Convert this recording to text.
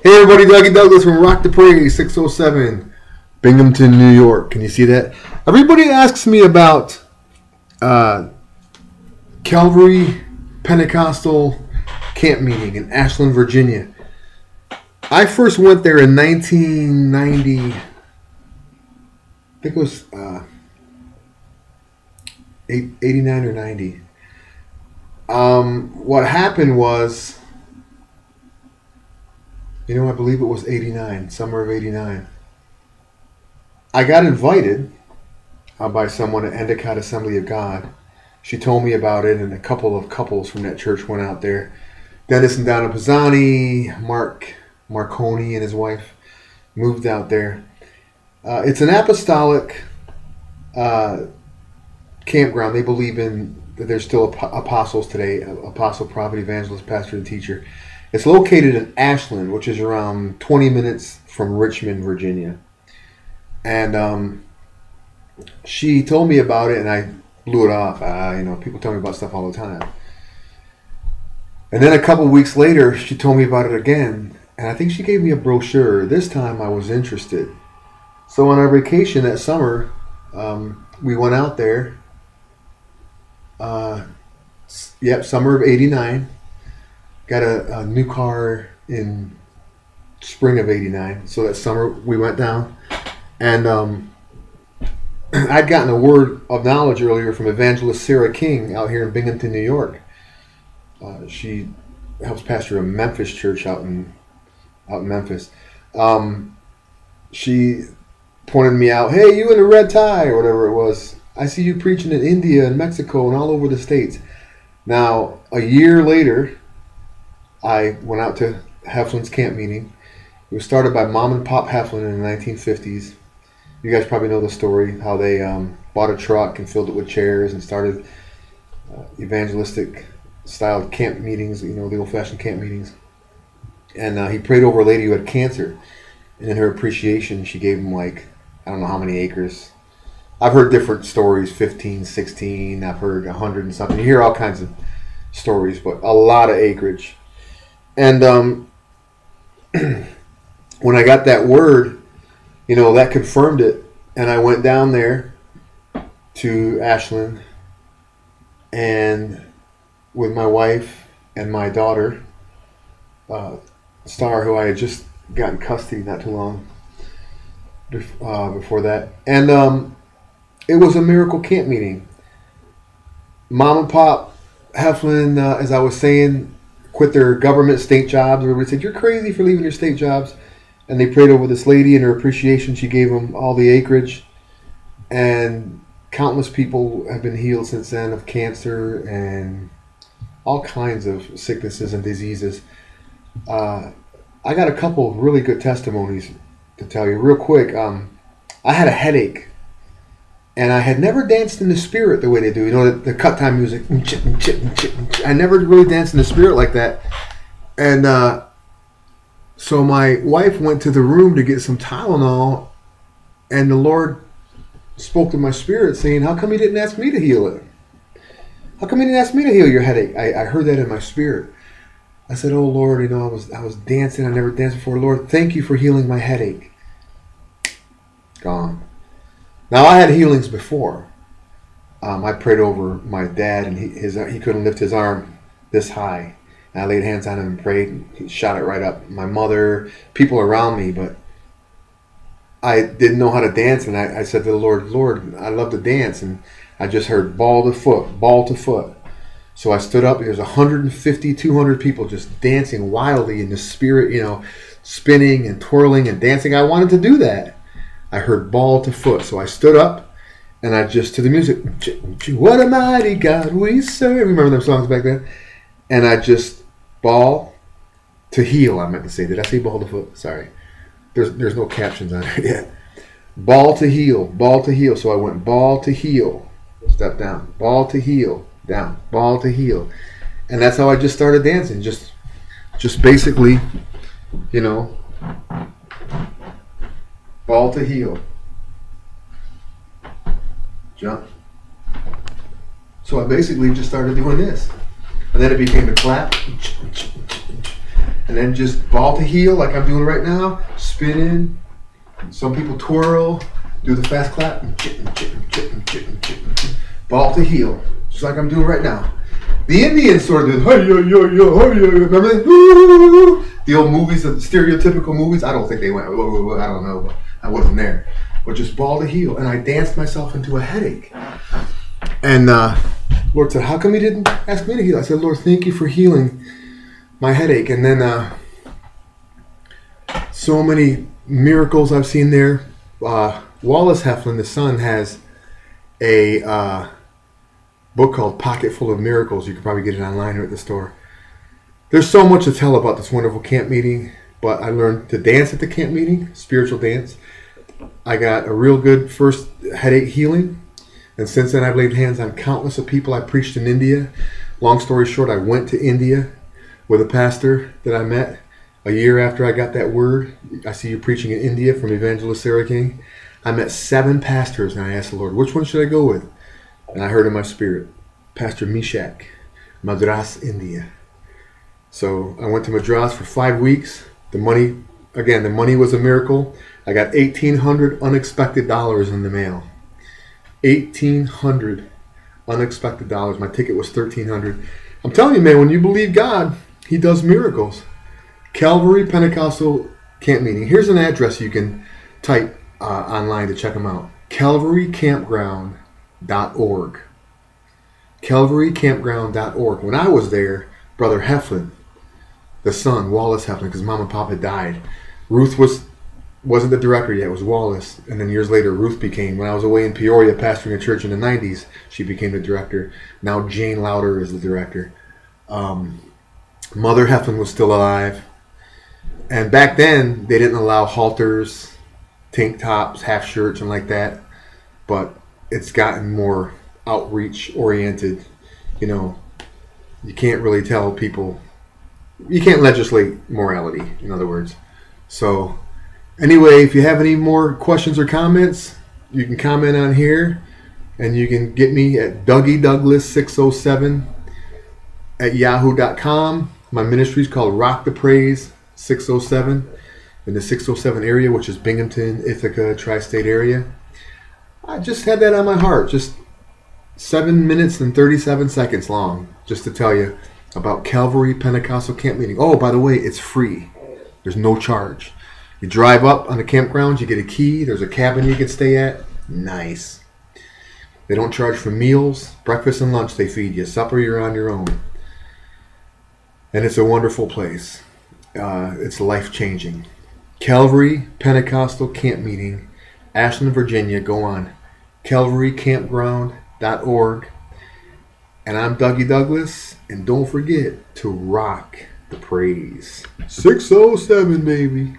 Hey everybody, Dougie Douglas from Rock the Praise, 607, Binghamton, New York. Can you see that? Everybody asks me about Calvary Pentecostal camp meeting in Ashland, Virginia. I first went there in 1990. I think it was 89 or 90. What happened was, I believe it was 89, summer of 89. I got invited by someone at Endicott Assembly of God. She told me about it, and a couple of couples from that church went out there. Dennis and Donna Pisani, Marconi and his wife moved out there. It's an apostolic campground. They believe that there's still apostles today, apostle, prophet, evangelist, pastor, and teacher. It's located in Ashland, which is around 20 minutes from Richmond, Virginia. And she told me about it, and I blew it off. People tell me about stuff all the time. And then a couple weeks later, she told me about it again, and I think she gave me a brochure. This time I was interested. So on our vacation that summer, we went out there. Summer of 89. Got a new car in spring of 89. So that summer we went down. And I'd gotten a word of knowledge earlier from evangelist Sarah King out here in Binghamton, New York. She helps pastor a Memphis church out in Memphis. She pointed me out, hey, you in a red tie or whatever it was. I see you preaching in India and Mexico and all over the States. Now, a year later, I went out to Heflins camp meeting. It was started by Mom and Pop Heflin in the 1950s. You guys probably know the story, how they bought a truck and filled it with chairs and started evangelistic style camp meetings, the old-fashioned camp meetings. And he prayed over a lady who had cancer. And in her appreciation, she gave him I don't know how many acres. I've heard different stories, 15, 16. I've heard 100 and something. You hear all kinds of stories, but a lot of acreage. And when I got that word, that confirmed it. And I went down there to Ashland and with my wife and my daughter, Star, who I had just gotten custody not too long before that. And it was a miracle camp meeting. Mom and Pop Heflin, as I was saying, quit their government state jobs. Everybody said, you're crazy for leaving your state jobs. And they prayed over this lady and her appreciation. She gave them all the acreage. And countless people have been healed since then of cancer and all kinds of sicknesses and diseases. I got a couple of really good testimonies to tell you real quick. I had a headache. And I had never danced in the spirit the way they do. The cut time music. I never really danced in the spirit like that. And so my wife went to the room to get some Tylenol. And the Lord spoke to my spirit saying, how come you didn't ask me to heal it? How come you didn't ask me to heal your headache? I heard that in my spirit. I said, oh Lord, I was dancing. I never danced before. Lord, thank you for healing my headache. Gone. Now, I had healings before. I prayed over my dad, and he couldn't lift his arm this high. And I laid hands on him and prayed, and he shot it right up. My mother, people around me, but I didn't know how to dance. And I said to the Lord, I love to dance. And I just heard ball to foot, ball to foot. So I stood up. There's 150, 200 people just dancing wildly in the spirit, spinning and twirling and dancing. I wanted to do that. I heard ball to foot. So I stood up and I just, to the music, what a mighty God we serve. Remember them songs back then? And I just, ball to heel, I meant to say. Did I say ball to foot? Sorry. There's no captions on it yet. Ball to heel, ball to heel. So I went ball to heel, step down, ball to heel, down, ball to heel. And that's how I just started dancing. Just basically, ball to heel, jump. So I basically just started doing this. And then it became a clap. and then just ball to heel like I'm doing right now, spinning. Some people twirl, do the fast clap, ball to heel, just like I'm doing right now. The Indians sort of do, remember the old movies, the stereotypical movies? I don't think they went, I don't know, but I wasn't there. But just ball to heel, and I danced myself into a headache. And Lord said, how come you didn't ask me to heal? I said, Lord, thank you for healing my headache. And then so many miracles I've seen there. Wallace Heflin, the son, has a book called Pocket Full of Miracles. You can probably get it online or at the store. There's so much to tell about this wonderful camp meeting, but I learned to dance at the camp meeting, spiritual dance. I got a real good first headache healing, and since then I've laid hands on countless of people. I preached in India. Long story short, I went to India with a pastor that I met a year after I got that word. I see you preaching in India from Evangelist Sarah King. I met 7 pastors, and I asked the Lord, which one should I go with? And I heard in my spirit, Pastor Mishak, Madras, India. So I went to Madras for 5 weeks. The money was a miracle. I got $1,800 unexpected dollars in the mail. $1,800 unexpected dollars. My ticket was $1,300. I'm telling you, man, when you believe God, He does miracles. Calvary Pentecostal camp meeting. Here's an address you can type online to check them out. CalvaryCampground.org. CalvaryCampground.org. When I was there, Brother Heflin, the son, Wallace Heflin, because Mom and Pop had died. Ruth wasn't the director yet. It was Wallace. And then years later, Ruth became. When I was away in Peoria pastoring a church in the 90s, she became the director. Now Jane Louder is the director. Mother Heflin was still alive. And back then, they didn't allow halters, tank tops, half shirts, and like that. But it's gotten more outreach oriented. You know, you can't really tell people. You can't legislate morality, in other words. So, anyway, if you have any more questions or comments, you can comment on here. And you can get me at DougieDouglas607 at yahoo.com. My ministry is called Rock the Praise 607 in the 607 area, which is Binghamton, Ithaca, tri-state area. I just had that on my heart, just 7 minutes and 37 seconds long, just to tell you about Calvary Pentecostal camp meeting. Oh, by the way, it's free. There's no charge. You drive up on the campgrounds, you get a key. There's a cabin you can stay at. Nice. They don't charge for meals, breakfast and lunch they feed you. Supper, you're on your own. And it's a wonderful place. It's life-changing. Calvary Pentecostal camp meeting, Ashland, Virginia. Go on CalvaryCampground.org. And I'm Dougie Douglas. And don't forget to rock the praise. 607, baby.